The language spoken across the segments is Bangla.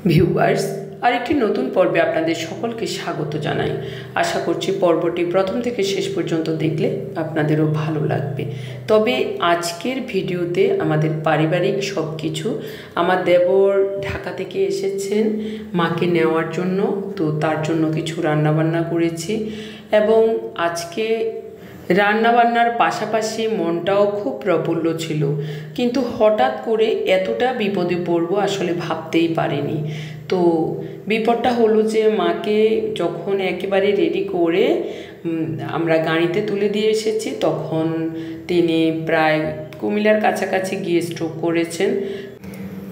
ভিউয়ার্স, আরেকটি নতুন পর্বে আপনাদের সকলকে স্বাগত জানাই। আশা করছি পর্বটি প্রথম থেকে শেষ পর্যন্ত দেখলে আপনাদেরও ভালো লাগবে। তবে আজকের ভিডিওতে আমাদের পারিবারিক সব কিছু, আমার দেবর ঢাকা থেকে এসেছেন মাকে নেওয়ার জন্য, তো তার জন্য কিছু রান্নাবান্না করেছি এবং আজকে রান্নাবান্নার পাশাপাশি মনটাও খুব প্রফুল্ল ছিল, কিন্তু হঠাৎ করে এতটা বিপদে পড়ব আসলে ভাবতেই পারিনি। তো বিপদটা হলো যে মাকে যখন একেবারে রেডি করে আমরা গাড়িতে তুলে দিয়ে এসেছি, তখন তিনি প্রায় কুমিল্লার কাছাকাছি গিয়ে স্ট্রোক করেছেন,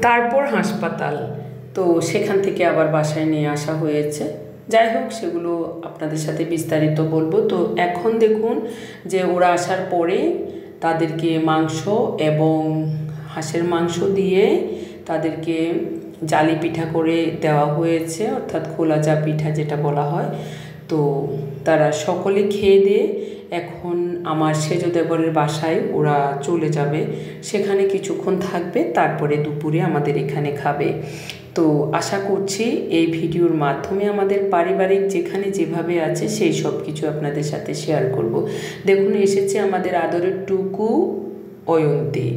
তারপর হাসপাতাল, তো সেখান থেকে আবার বাসায় নিয়ে আসা হয়েছে। যাই হোক, সেগুলো আপনাদের সাথে বিস্তারিত বলবো। তো এখন দেখুন যে ওরা আসার পরে তাদেরকে মাংস এবং হাঁসের মাংস দিয়ে তাদেরকে জালি পিঠা করে দেওয়া হয়েছে, অর্থাৎ খোলা চা পিঠা যেটা বলা হয়। তো তারা সকলে খেয়ে দিয়ে এখন আমার সেজ দেবরের বাসায় ওরা চলে যাবে, সেখানে কিছুক্ষণ থাকবে, তারপরে দুপুরে আমাদের এখানে খাবে। তো আশা করছি এই ভিডিওর মাধ্যমে আমাদের পারিবারিক যেখানে যেভাবে আছে সেই সব কিছু আপনাদের সাথে শেয়ার করব। দেখুন, এসেছে আমাদের আদরের টুকু, অয়ন্তী।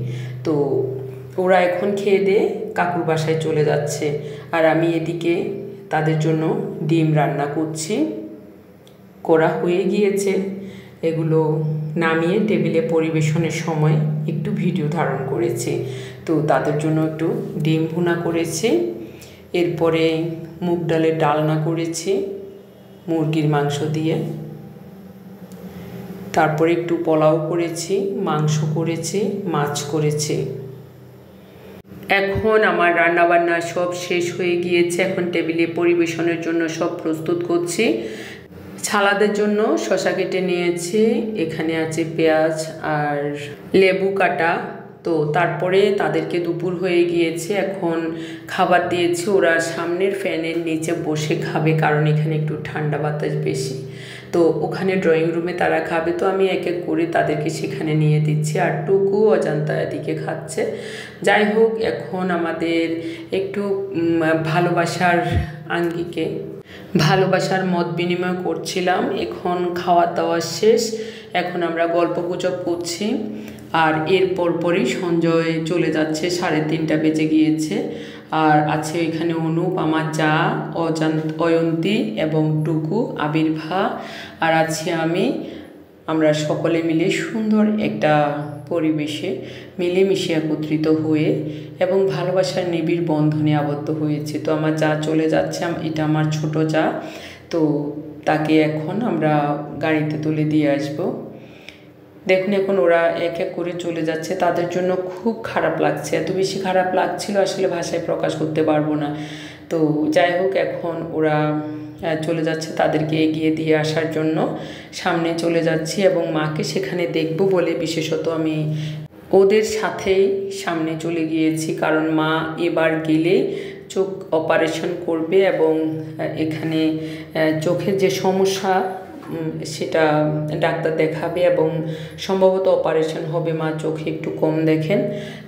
তো ওরা এখন খেয়ে দিয়ে কাকুর বাসায় চলে যাচ্ছে, আর আমি এদিকে তাদের জন্য ডিম রান্না করছি, করা হয়ে গিয়েছে। এগুলো নামিয়ে টেবিলে পরিবেশনের সময় একটু ভিডিও ধারণ করেছি। তো তাদের জন্য একটু ডিম ভুনা করেছি, এরপরে মুগ ডালের ডালনা করেছি মুরগির মাংস দিয়ে, তারপরে একটু পোলাও করেছি, মাংস করেছি, মাছ করেছি। এখন আমার রান্নাবান্না সব শেষ হয়ে গিয়েছে, এখন টেবিলে পরিবেশনের জন্য সব প্রস্তুত করছি। সালাদের জন্য শসা কেটে নিয়েছি, এখানে আছে পেঁয়াজ আর লেবু কাটা। তো তারপরে তাদেরকে দুপুর হয়ে গিয়েছে, এখন খাবার দিয়েছি। ওরা সামনের ফ্যানের নিচে বসে খাবে, কারণ এখানে একটু ঠান্ডা বাতাস বেশি। তো ওখানে ড্রয়িং রুমে তারা খাবে, তো আমি এক এক করে তাদেরকে সেখানে নিয়ে দিচ্ছি, আর টুকু অজান্তা এদিকে খাচ্ছে। যাই হোক, এখন আমাদের একটু ভালোবাসার আঙ্গিকে ভালোবাসার মত বিনিময় করছিলাম। এখন খাওয়া দাওয়া শেষ, এখন আমরা গল্প গুজব করছি, আর এর পরপরই সঞ্জয় চলে যাচ্ছে, 3:30 বেজে গিয়েছে। আর আছে এখানে অনুপ, আমার যা, অয়ন্তী এবং টুকু, আবির্ভা, আর আছি আমি। আমরা সকলে মিলে সুন্দর একটা পরিবেশে মিলেমিশে একত্রিত হয়ে এবং ভালোবাসার নিবিড় বন্ধনে আবদ্ধ হয়েছে। তো আমার যা চলে যাচ্ছে, এটা আমার ছোট যা, তো তাকে এখন আমরা গাড়িতে তুলে দিয়ে আসবো। দেখুন, এখন ওরা এক এক করে চলে যাচ্ছে, তাদের জন্য খুব খারাপ লাগছে, এত বেশি খারাপ লাগছিল আসলে ভাষায় প্রকাশ করতে পারবো না। তো যাই হোক, এখন ওরা চলে যাচ্ছে, তাদেরকে এগিয়ে দিয়ে আসার জন্য সামনে চলে যাচ্ছি, এবং মাকে সেখানে দেখব বলে বিশেষত আমি ওদের সাথেই সামনে চলে গিয়েছি, কারণ মা এবার গেলে চোখ অপারেশন করবে এবং এখানে চোখের যে সমস্যা সেটা ডাক্তার দেখাবে এবং সম্ভবত অপারেশন হবে। মা চোখে একটু কম দেখেন।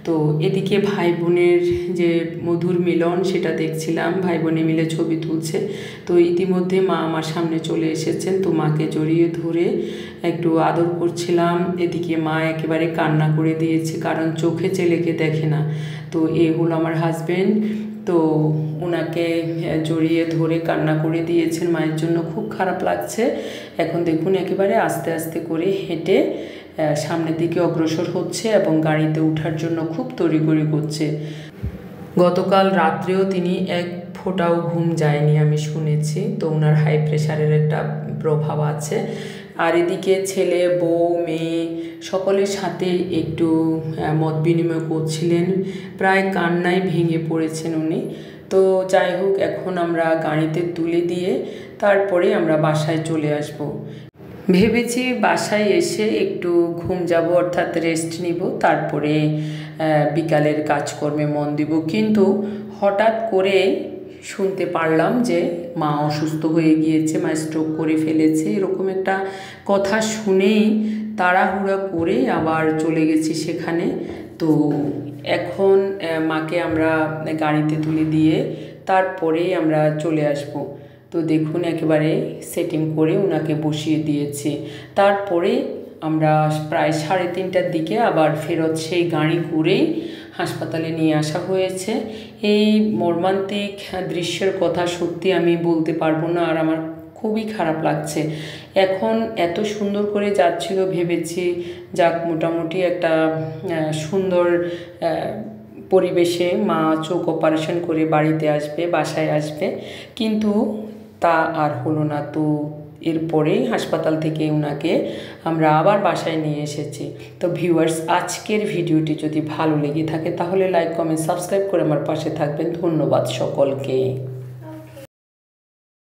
তো এদিকে ভাই বোনের যে মধুর মিলন সেটা দেখছিলাম, ভাই বোনে মিলে ছবি তুলছে। তো ইতিমধ্যে মা আমার সামনে চলে এসেছেন, তো মাকে জড়িয়ে ধরে একটু আদর করছিলাম। এদিকে মা একেবারে কান্না করে দিয়েছে, কারণ চোখে ছেলেকে দেখে না। তো এ হলো আমার হাজব্যান্ড, তো ওনাকে জড়িয়ে ধরে কান্না করে দিয়েছেন। মায়ের জন্য খুব খারাপ লাগছে। এখন দেখুন, একেবারে আস্তে আস্তে করে হেঁটে সামনের দিকে অগ্রসর হচ্ছে এবং গাড়িতে ওঠার জন্য খুব তড়িঘড়ি করছে। গতকাল রাত্রেও তিনি এক ফোঁটাও ঘুম যায়নি আমি শুনেছি, তো ওনার হাই প্রেশারের একটা প্রভাব আছে। আর এদিকে ছেলে, বউ, মেয়ে সকলের সাথে একটু মত বিনিময় করছিলেন, প্রায় কান্নায় ভেঙে পড়েছেন উনি। তো যাই হোক, এখন আমরা গাড়িতে তুলে দিয়ে তারপরে আমরা বাসায় চলে আসব। ভেবেছি বাসায় এসে একটু ঘুম যাব, অর্থাৎ রেস্ট নিব, তারপরে বিকালের কাজকর্মে মন দিব। কিন্তু হঠাৎ করে শুনতে পারলাম যে মা অসুস্থ হয়ে গিয়েছে, মা স্ট্রোক করে ফেলেছে, এরকম একটা কথা শুনেই তাড়াহুড়া করে আবার চলে গেছি সেখানে। তো এখন মাকে আমরা গাড়িতে তুলে দিয়ে তারপরেই আমরা চলে আসব। তো দেখুন একেবারে সেটিং করে ওনাকে বসিয়ে দিয়েছি। তারপরে আমরা প্রায় 3:30টার দিকে আবার ফেরত সেই গাড়ি করেই হাসপাতালে নিয়ে আসা হয়েছে। এই মর্মান্তিক দৃশ্যের কথা সত্যি আমি বলতে পারবো না, আর আমার খুবই খারাপ লাগছে। এখন এত সুন্দর করে যাচ্ছিল, ভেবেছি যাক মোটামুটি একটা সুন্দর পরিবেশে মা চোখ অপারেশন করে বাড়িতে আসবে, বাসায় আসবে, কিন্তু তা আর হলো না। তো এরপরেই হাসপাতাল থেকে ওনাকে আমরা আবার বাসায় নিয়ে এসেছি। তো ভিউয়ার্স, আজকের ভিডিওটি যদি ভালো লেগে থাকে তাহলে লাইক, কমেন্ট, সাবস্ক্রাইব করে আমার পাশে থাকবেন। ধন্যবাদ সকলকে।